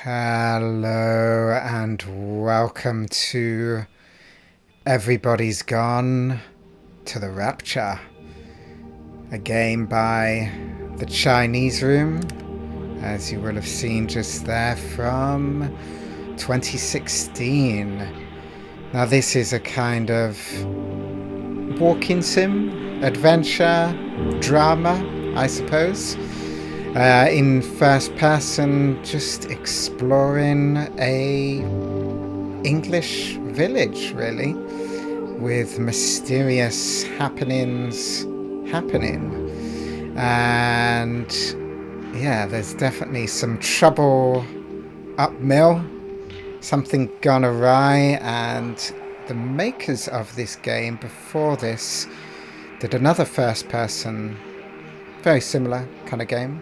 Hello and welcome to Everybody's Gone to the Rapture, a game by the Chinese Room, as you will have seen just there, from 2016. Now this is a kind of walking sim, adventure, drama, I suppose. In first person, just exploring a English village, really, with mysterious happenings happening. And yeah, there's definitely some trouble up mill, something gone awry, and the makers of this game before this did another first person, very similar kind of game,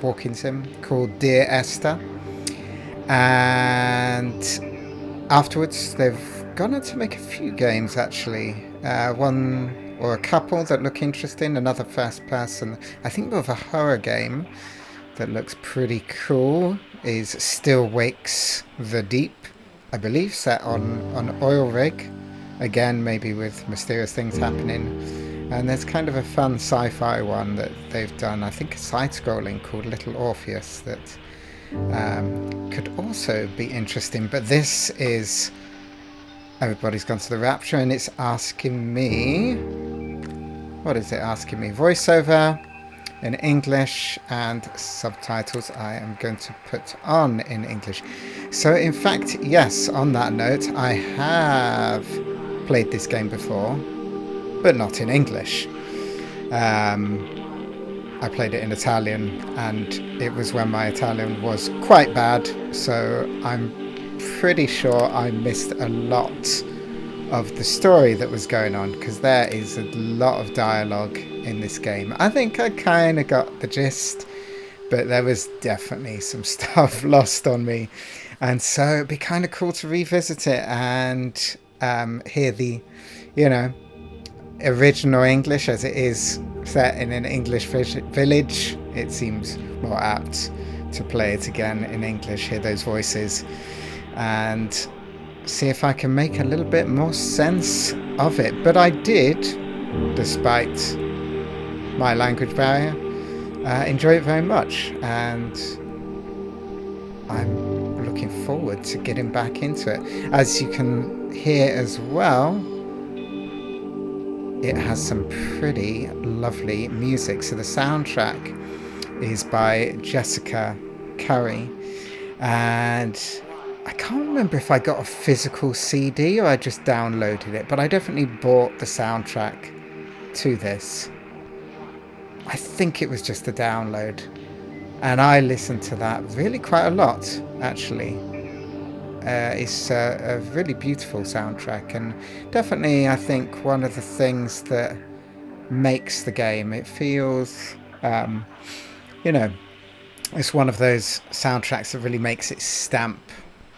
walking sim, called Dear Esther, and afterwards they've gone on to make a few games, actually, one or a couple that look interesting, another first person, I think more of a horror game that looks pretty cool, is Still Wakes the Deep, I believe, set on an oil rig, again maybe with mysterious things happening. And there's kind of a fun sci-fi one that they've done, I think a side-scrolling, called Little Orpheus, that could also be interesting. But this is Everybody's Gone to the Rapture, and it's asking me... what is it asking me? Voiceover in English and subtitles I am going to put on in English. So in fact, yes, on that note, I have played this game before, but not in English. I played it in Italian, and it was when my Italian was quite bad, so I'm pretty sure I missed a lot of the story that was going on, because there is a lot of dialogue in this game. I think I kind of got the gist, but there was definitely some stuff lost on me, and so it'd be kind of cool to revisit it and hear the, original English, as it is set in an English village. It seems more apt to play it again in English, hear those voices, and see if I can make a little bit more sense of it. But I did, despite my language barrier, enjoy it very much, and I'm looking forward to getting back into it. As you can hear as well, it has some pretty lovely music. So the soundtrack is by Jessica Curry, and I can't remember if I got a physical CD or I just downloaded it, but I definitely bought the soundtrack to this. I think it was just a download, and I listened to that really quite a lot, actually. It's a really beautiful soundtrack, and definitely, I think, one of the things that makes the game. It feels, it's one of those soundtracks that really makes its stamp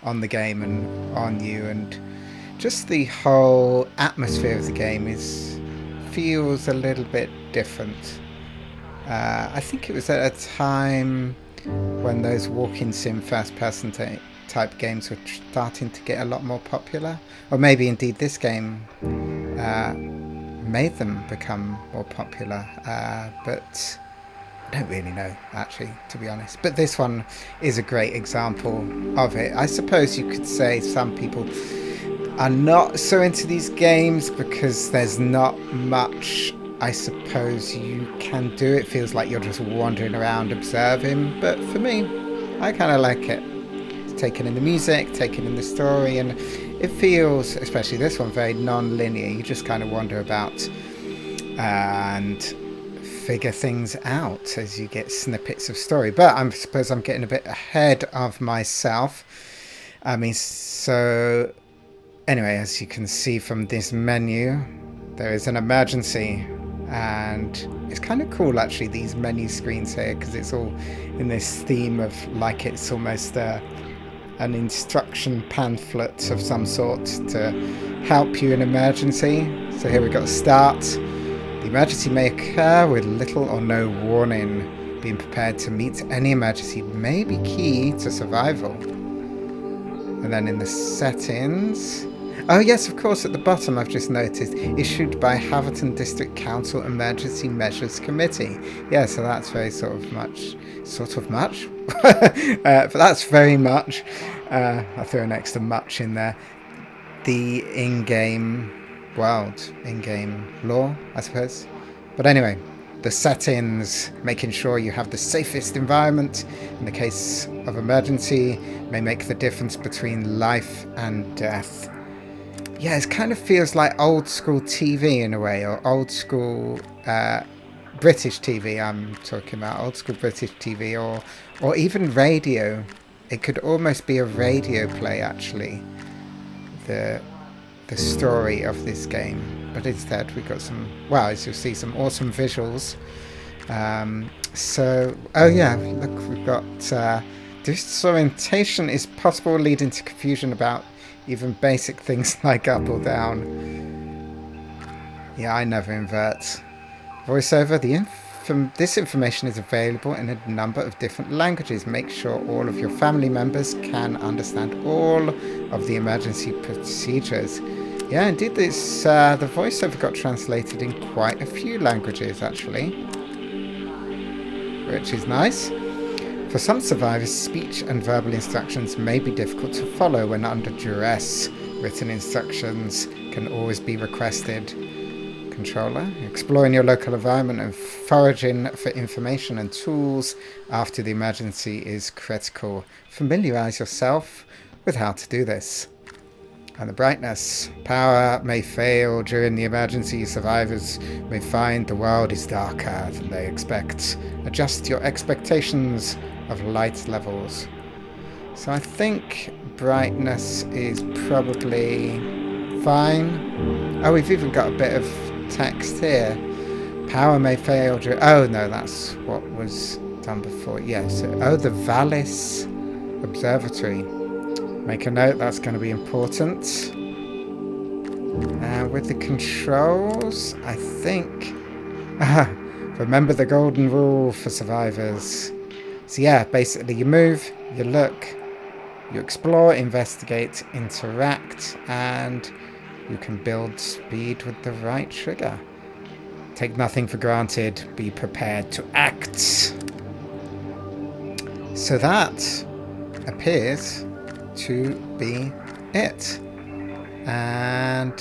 on the game and on you, and just the whole atmosphere of the game feels a little bit different. I think it was at a time when those walking sim first-person type games were starting to get a lot more popular, or maybe indeed this game made them become more popular, but I don't really know, actually, to be honest. But this one is a great example of it. I suppose you could say some people are not so into these games because there's not much, I suppose, you can do. It feels like you're just wandering around observing, but for me, I kind of like it. Taking in the music, taking in the story, and it feels, especially this one, very non-linear. You just kind of wander about and figure things out as you get snippets of story. But I suppose I'm getting a bit ahead of myself. I mean, so anyway, as you can see from this menu, there is an emergency, and it's kind of cool, actually, these menu screens here, because it's all in this theme of, like, it's almost an instruction pamphlet of some sort to help you in emergency. So here we've got start. The emergency may occur with little or no warning. Being prepared to meet any emergency may be key to survival. And then in the settings... Oh yes, of course, at the bottom I've just noticed, issued by Haverton District Council Emergency Measures Committee. Yeah, so that's very sort of much. But that's very much. I threw an extra much in there. The in-game world, in-game lore, I suppose. But anyway, the settings, making sure you have the safest environment in the case of emergency, may make the difference between life and death. Yeah, it kind of feels like old school TV in a way, or old school British TV. I'm talking about old school British TV, or even radio. It could almost be a radio play, actually. The story of this game, but instead we got some. Well, as you'll see, some awesome visuals. Oh yeah, look, we've got disorientation is possible, leading to confusion about even basic things like up or down. Yeah, I never invert. Voiceover, this information is available in a number of different languages. Make sure all of your family members can understand all of the emergency procedures. Yeah, indeed, the voiceover got translated in quite a few languages, actually, which is nice. For some survivors, speech and verbal instructions may be difficult to follow when under duress. Written instructions can always be requested. Controller, exploring your local environment and foraging for information and tools after the emergency is critical. Familiarize yourself with how to do this. And the brightness. Power may fail during the emergency. Survivors may find the world is darker than they expect. Adjust your expectations of light levels. So I think brightness is probably fine. Oh, we've even got a bit of text here. Power may fail during... Oh, no, that's what was done before. Yes. Oh, the Vallis Observatory. Make a note, that's going to be important. With the controls, I think... remember the golden rule for survivors. So yeah, basically you move, you look, you explore, investigate, interact, and you can build speed with the right trigger. Take nothing for granted, be prepared to act. So that appears to be it. And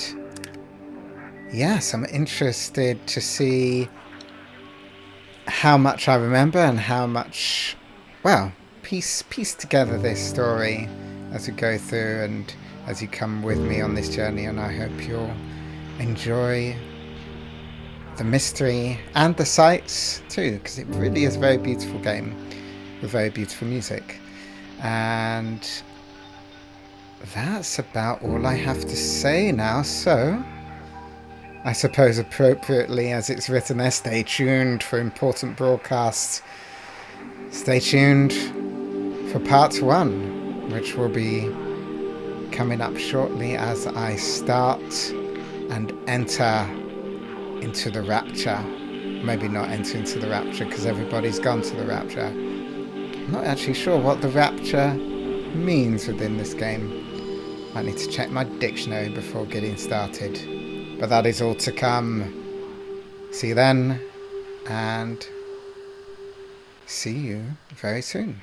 yes, I'm interested to see how much I remember and how much, well, piece together this story as we go through and as you come with me on this journey. And I hope you'll enjoy the mystery and the sights too, because it really is a very beautiful game with very beautiful music. And that's about all I have to say now. So I suppose appropriately, as it's written there, stay tuned for important broadcasts. Stay tuned for part 1, which will be coming up shortly as I start and enter into the Rapture. Maybe not enter into the Rapture because everybody's gone to the Rapture. I'm not actually sure what the Rapture means within this game. I need to check my dictionary before getting started. But that is all to come. See you then, and see you very soon.